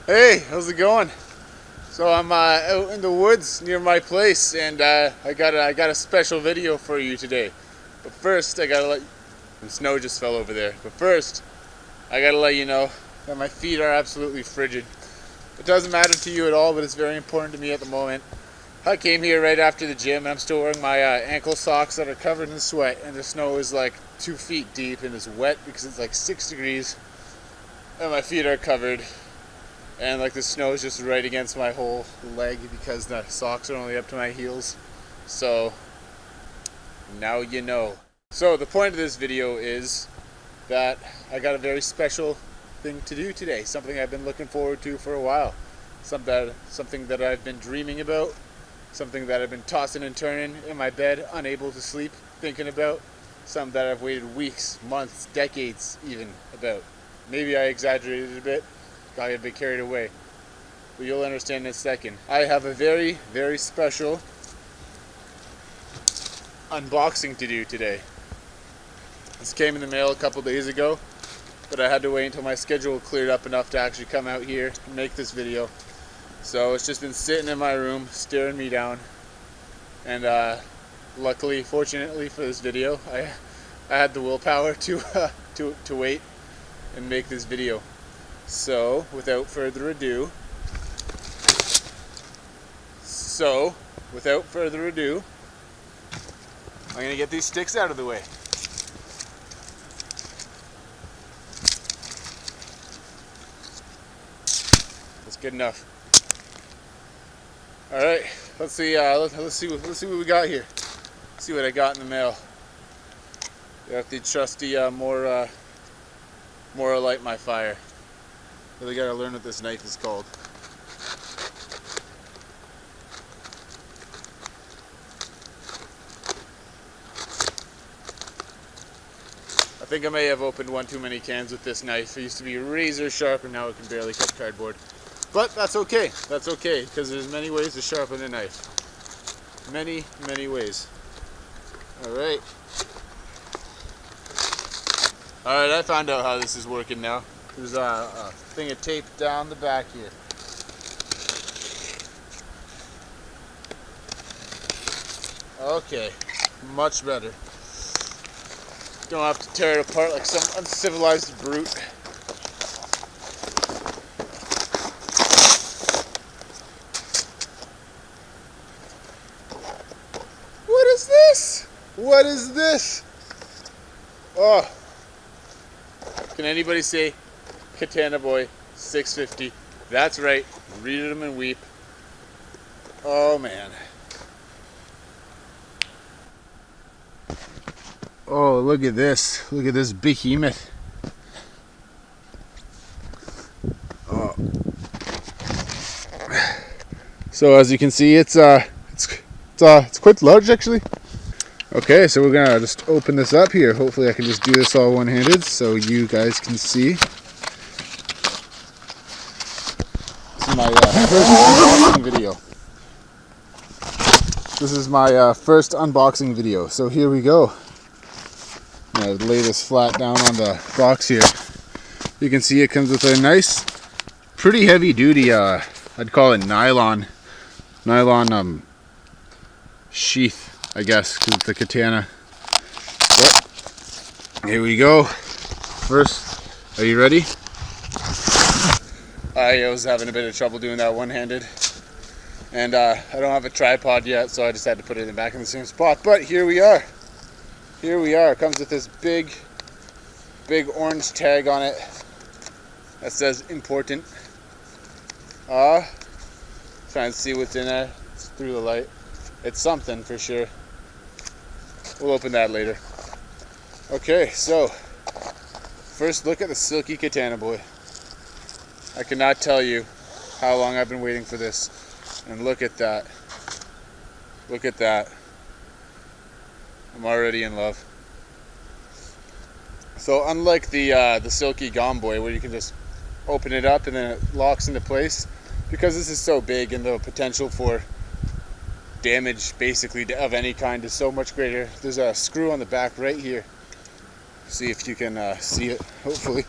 Hey, how's it going? So I'm out in the woods near my place, and I got a special video for you today. But first, I gotta let the snow just fell over there. But first, I gotta let you know that my feet are absolutely frigid. It doesn't matter to you at all, but it's very important to me at the moment. I came here right after the gym, and I'm still wearing my ankle socks that are covered in sweat, and the snow is like 2 feet deep and it's wet because it's like 6 degrees, and my feet are covered. And like the snow is just right against my whole leg because the socks are only up to my heels. So now you know. So the point of this video is that I got a very special thing to do today. Something I've been looking forward to for a while. Something that I've been dreaming about. Something that I've been tossing and turning in my bed, unable to sleep, thinking about. Something that I've waited weeks, months, decades even about. Maybe I exaggerated a bit. Got a bit carried away, but you'll understand in a second. I have a very, very special unboxing to do today. This came in the mail a couple days ago, but I had to wait until my schedule cleared up enough to actually come out here and make this video. So it's just been sitting in my room, staring me down. And luckily, fortunately for this video, I had the willpower to wait and make this video. So, without further ado, I'm going to get these sticks out of the way. That's good enough. All right, let's see what we got here. Let's see what I got in the mail. You have the trusty more light my fire. Really gotta learn what this knife is called. I think I may have opened one too many cans with this knife. It used to be razor sharp and now it can barely cut cardboard. But that's okay. That's okay, because there's many ways to sharpen a knife. Many, many ways. Alright. Alright, I found out how this is working now. There's a thing of tape down the back here. Okay, much better. Don't have to tear it apart like some uncivilized brute. What is this? What is this? Oh. Can anybody say Katana Boy 650? That's right. Read them and weep. Oh man. Oh, look at this. Look at this behemoth. Oh. So as you can see, it's quite large actually. Okay, so we're gonna just open this up here. Hopefully I can just do this all one-handed so you guys can see. This is my first unboxing video. This is my first unboxing video. So here we go. I'm gonna lay this flat down on the box here. You can see it comes with a nice, pretty heavy duty, I'd call it nylon sheath, I guess, because it's a katana. But here we go. First, are you ready? I was having a bit of trouble doing that one-handed, and I don't have a tripod yet, so I just had to put it back in the same spot. But here we are. Here we are. It comes with this big orange tag on it that says important. Trying to see what's in there. It's through the light. It's something for sure. We'll open that later. Okay, so first look at the silky Katana Boy. I cannot tell you how long I've been waiting for this. And look at that. Look at that. I'm already in love. So unlike the silky Gom Boy, where you can just open it up and then it locks into place, because this is so big and the potential for damage basically of any kind is so much greater. There's a screw on the back right here. See if you can see it, hopefully.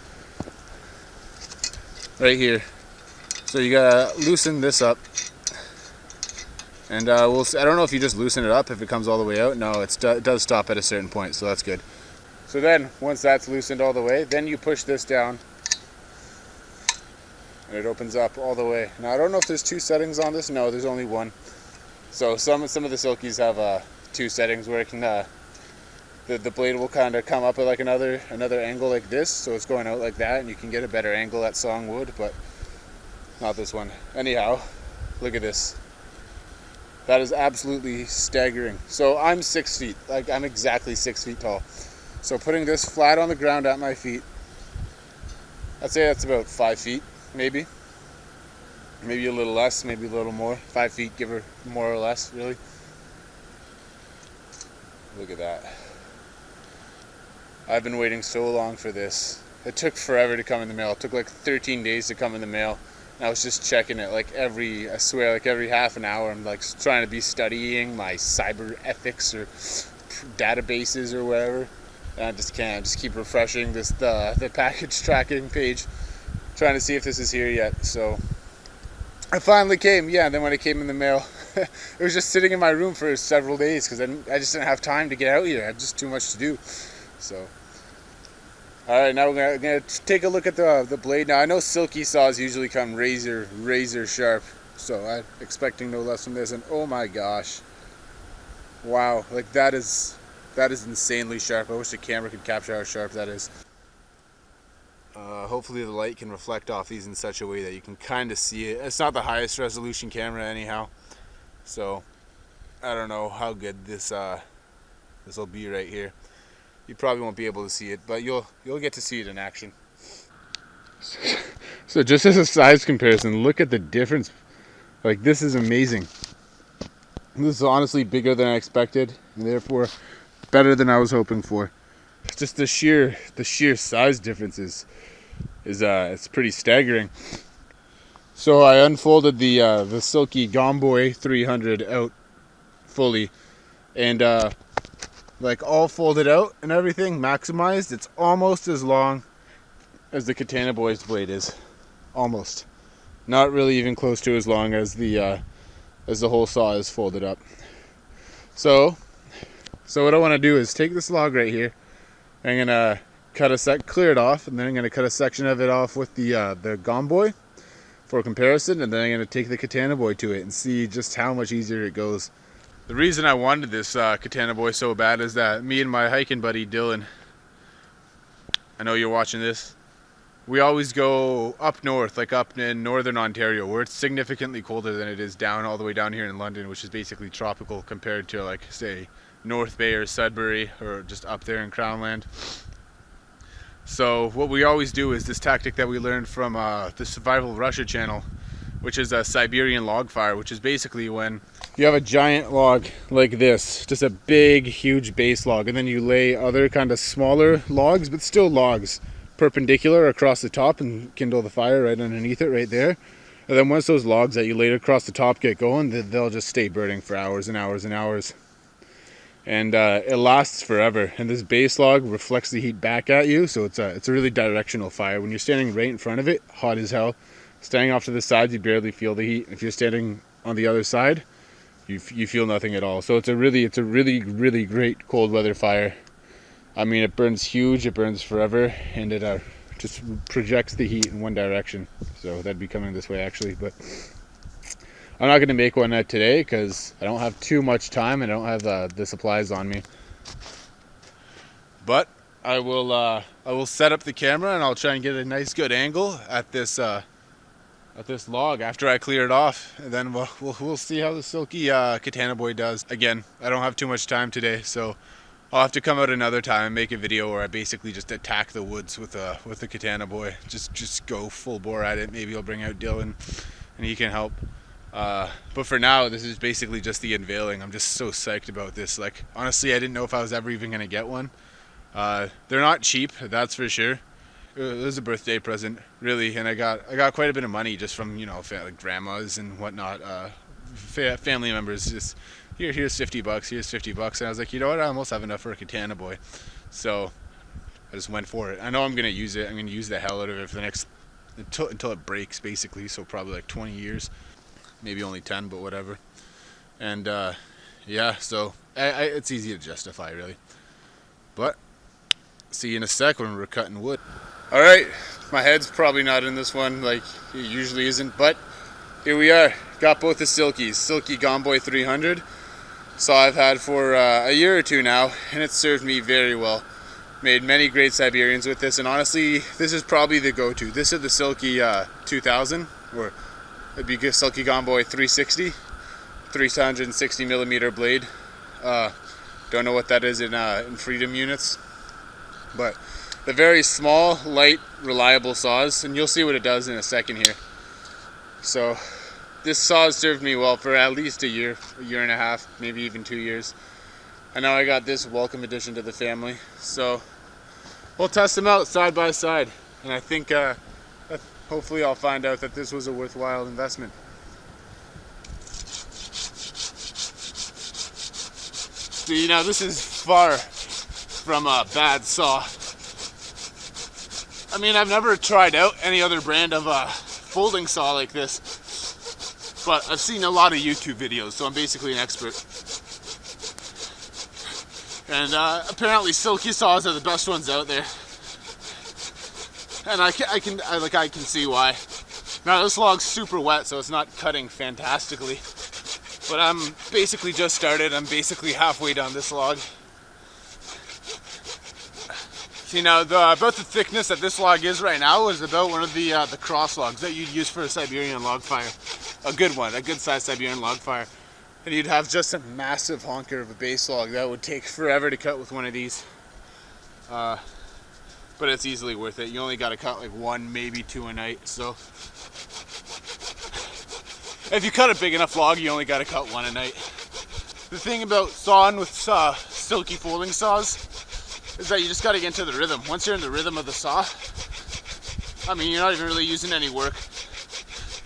Right here. So you gotta loosen this up, and I don't know if you just loosen it up if it comes all the way out. No, it does stop at a certain point, so that's good. So then, once that's loosened all the way, then you push this down, and it opens up all the way. Now I don't know if there's 2 settings on this. No, there's only 1. So some of the Silkies have 2 settings where it can the blade will kind of come up at like another angle like this, so it's going out like that, and you can get a better angle at sawing wood, but not this one. Anyhow, look at this. That is absolutely staggering. So I'm 6 feet, like I'm exactly 6 feet tall. So putting this flat on the ground at my feet, I'd say that's about 5 feet, maybe a little less, maybe a little more. 5 feet, give or more or less, really. Look at that. I've been waiting so long for this. It took forever to come in the mail. It took like 13 days to come in the mail. And I was just checking it like every half an hour. I'm like trying to be studying my cyber ethics or databases or whatever. And I just can't. I just keep refreshing the package tracking page, trying to see if this is here yet. So it finally came. Yeah, and then when it came in the mail, it was just sitting in my room for several days because I just didn't have time to get out here. I had just too much to do. So. Alright, now we're gonna take a look at the blade. Now I know Silky saws usually come razor sharp, so I'm expecting no less from this. And oh my gosh, wow, like that is insanely sharp. I wish the camera could capture how sharp that is. Hopefully the light can reflect off these in such a way that you can kind of see it. It's not the highest resolution camera anyhow, so I don't know how good this will be right here. You probably won't be able to see it, but you'll get to see it in action. So just as a size comparison, look at the difference. Like, this is amazing. This is honestly bigger than I expected, and therefore better than I was hoping for. Just the sheer size differences is it's pretty staggering. So I unfolded the Silky Gomboy 300 out fully, and like all folded out and everything, maximized. It's almost as long as the Katana Boy's blade is. Almost. Not really even close to as long as the whole saw is folded up. So what I want to do is take this log right here. I'm gonna clear it off, and then I'm gonna cut a section of it off with the Gomboy for comparison, and then I'm gonna take the Katana Boy to it and see just how much easier it goes. The reason I wanted this Katana Boy so bad is that me and my hiking buddy Dylan, I know you're watching this, we always go up north, like up in northern Ontario, where it's significantly colder than it is all the way down here in London, which is basically tropical compared to, like, say, North Bay or Sudbury, or just up there in Crownland. So what we always do is this tactic that we learned from the Survival Russia channel, which is a Siberian log fire, which is basically when you have a giant log like this, just a big, huge base log, and then you lay other kind of smaller logs, but still logs, perpendicular across the top and kindle the fire right underneath it, right there. And then once those logs that you laid across the top get going, they'll just stay burning for hours and hours and hours. And it lasts forever. And this base log reflects the heat back at you, so it's a really directional fire. When you're standing right in front of it, hot as hell. Standing off to the side, you barely feel the heat. If you're standing on the other side, you feel nothing at all. So it's a really great cold weather fire. I mean, it burns huge, it burns forever, and it just projects the heat in one direction. So that'd be coming this way actually, but I'm not going to make one today because I don't have too much time and I don't have the supplies on me. But I will set up the camera and I'll try and get a nice good angle at this log after I clear it off, and then we'll see how the Silky Katana Boy does. Again, I don't have too much time today, so I'll have to come out another time and make a video where I basically just attack the woods with the Katana Boy. Just go full bore at it. Maybe I'll bring out Dylan and he can help. But for now, this is basically just the unveiling. I'm just so psyched about this. Like, honestly, I didn't know if I was ever even gonna get one. They're not cheap, that's for sure. It was a birthday present, really, and I got quite a bit of money just from, you know, like grandmas and whatnot, family members. Just here's $50, here's $50, and I was like, you know what, I almost have enough for a Katana Boy, so I just went for it. I know I'm gonna use it. I'm gonna use the hell out of it for the next until it breaks, basically. So probably like 20 years, maybe only 10, but whatever. And yeah, so it's easy to justify, really. But see you in a sec when we're cutting wood. All right, my head's probably not in this one like it usually isn't, but here we are. Got both the Silkies, Silky Gomboy 300. So I've had for a year or two now, and it's served me very well. Made many great Siberians with this, and honestly, this is probably the go-to. This is the Silky 2000, or it'd be good Silky Gomboy 360, 360 millimeter blade. Don't know what that is in Freedom units, but the very small, light, reliable saws, and you'll see what it does in a second here. So this saw has served me well for at least a year and a half, maybe even 2 years. And now I got this welcome addition to the family. So we'll test them out side by side. And I think hopefully I'll find out that this was a worthwhile investment. See, now this is far from a bad saw. I mean, I've never tried out any other brand of folding saw like this, but I've seen a lot of YouTube videos, so I'm basically an expert. And apparently Silky saws are the best ones out there, and I can see why. Now this log's super wet, so it's not cutting fantastically, but I'm basically just started. I'm basically halfway down this log. See, now about the thickness that this log is right now is about one of the cross logs that you'd use for a Siberian log fire. A good one, a good sized Siberian log fire. And you'd have just a massive honker of a base log that would take forever to cut with one of these. But it's easily worth it. You only got to cut like 1, maybe 2 a night. So if you cut a big enough log, you only got to cut 1 a night. The thing about sawing with Silky folding saws is that you just got to get into the rhythm. Once you're in the rhythm of the saw, I mean, you're not even really using any work.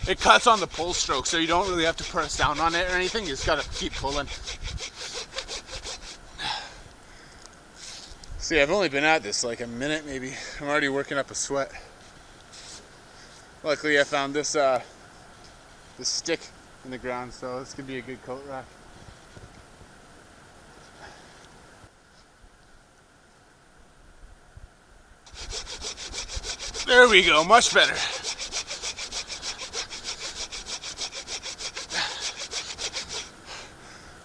It cuts on the pull stroke, so you don't really have to press down on it or anything. You just got to keep pulling. See, I've only been at this like a minute maybe. I'm already working up a sweat. Luckily I found this this stick in the ground, so this could be a good coat rack. There we go, much better.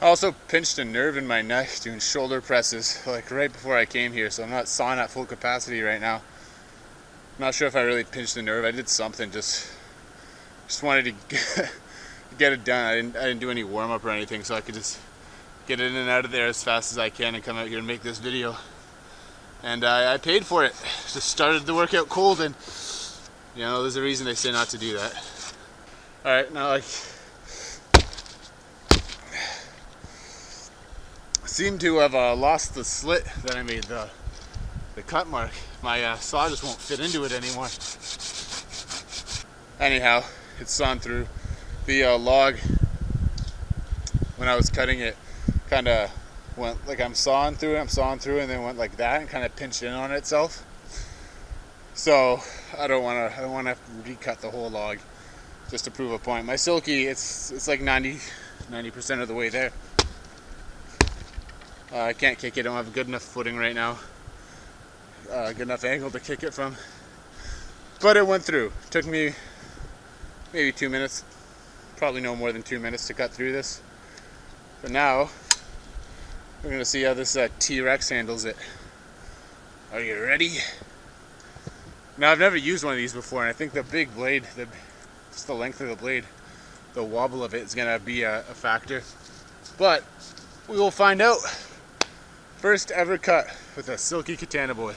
I also pinched a nerve in my neck doing shoulder presses like right before I came here, so I'm not sawing at full capacity right now. I'm not sure if I really pinched the nerve. I did something, just wanted to get it done. I didn't do any warm up or anything, so I could just get in and out of there as fast as I can and come out here and make this video. And I paid for it. Just started the workout cold, and you know, there's a reason they say not to do that. All right, now I seem to have lost the slit that I made, the cut mark. My saw just won't fit into it anymore. Anyhow, it's sawn through. The log, when I was cutting it, kind of went like I'm sawing through, and then went like that and kind of pinched in on itself. So I don't want to recut the whole log just to prove a point. My Silky, it's like 90% of the way there. I can't kick it. I don't have a good enough footing right now. Good enough angle to kick it from. But it went through. Took me maybe 2 minutes. Probably no more than 2 minutes to cut through this. But now we're going to see how this T-Rex handles it. Are you ready? Now, I've never used one of these before, and I think the big blade, just the length of the blade, the wobble of it is going to be a factor. But we will find out. First ever cut with a Silky Katana Boy.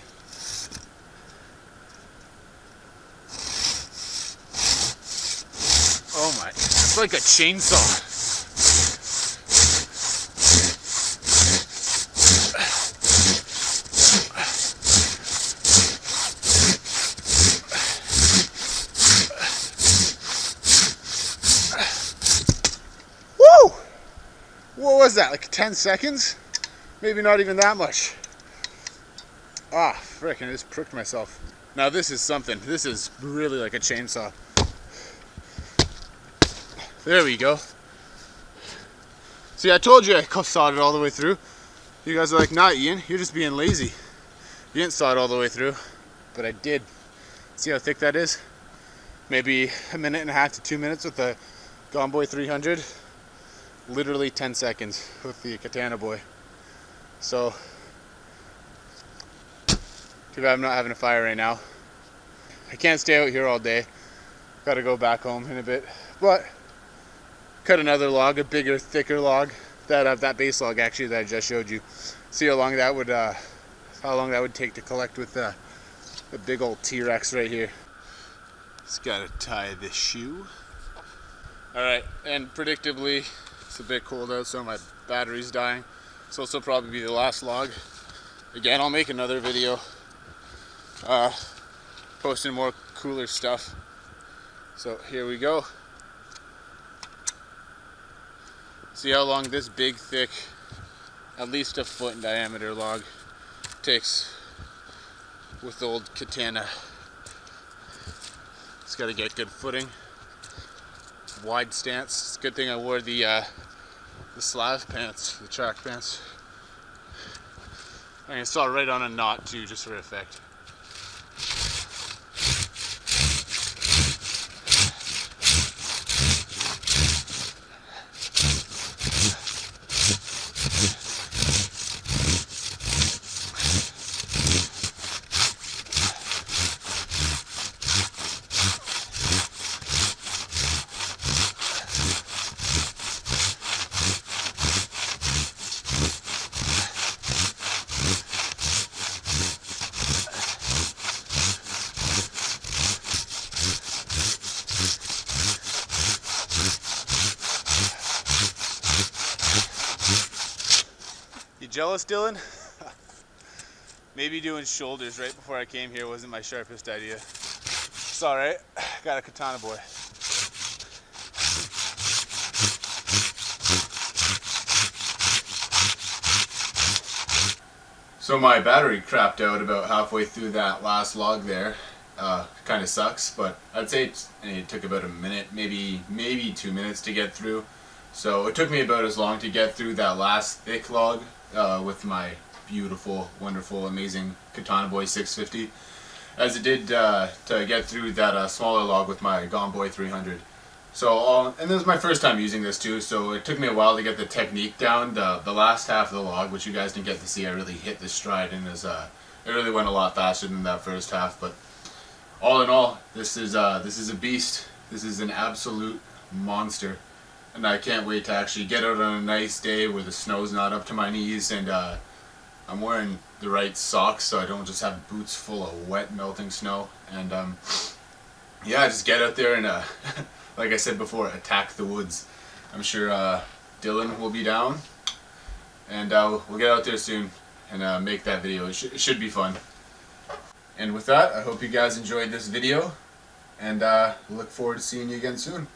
Oh my, it's like a chainsaw. Woo! What was that, like 10 seconds? Maybe not even that much. Ah, frick, I just pricked myself. Now this is something. This is really like a chainsaw. There we go. See, I told you I sawed it all the way through. You guys are like, nah, Ian, you're just being lazy. You didn't saw it all the way through, but I did. See how thick that is? Maybe 1.5 to 2 minutes with the Gone Boy 300. Literally 10 seconds with the Katana Boy. So, too bad I'm not having a fire right now. I can't stay out here all day. Gotta go back home in a bit. But, cut another log, a bigger, thicker log. That base log actually that I just showed you. See how long that would take to collect with the big old T-Rex right here. Just gotta tie the shoe. Alright, and predictably, it's a bit cold out, so my battery's dying. So this will probably be the last log. Again, I'll make another video posting more cooler stuff. So here we go. See how long this big, thick, at least a foot in diameter log takes with the old Katana. Just gotta get good footing, wide stance. It's a good thing I wore the Slav pants, the track pants. I can saw right on a knot too, just for effect. Jealous, Dylan? Maybe doing shoulders right before I came here wasn't my sharpest idea. It's alright, got a Katana Boy. So my battery crapped out about halfway through that last log there. Kind of sucks, but I'd say it took about a minute, maybe 2 minutes to get through. So it took me about as long to get through that last thick log with my beautiful, wonderful, amazing Katana Boy 650 as it did to get through that smaller log with my Gone Boy 300. So, and this was my first time using this too, so it took me a while to get the technique down. The last half of the log, which you guys didn't get to see, I really hit the stride, and it really went a lot faster than that first half. But all in all, this is a beast. This is an absolute monster. And I can't wait to actually get out on a nice day where the snow's not up to my knees, and I'm wearing the right socks so I don't just have boots full of wet melting snow. And yeah, just get out there and like I said before, attack the woods. I'm sure Dylan will be down, and we'll get out there soon and make that video. It should be fun. And with that, I hope you guys enjoyed this video, and look forward to seeing you again soon.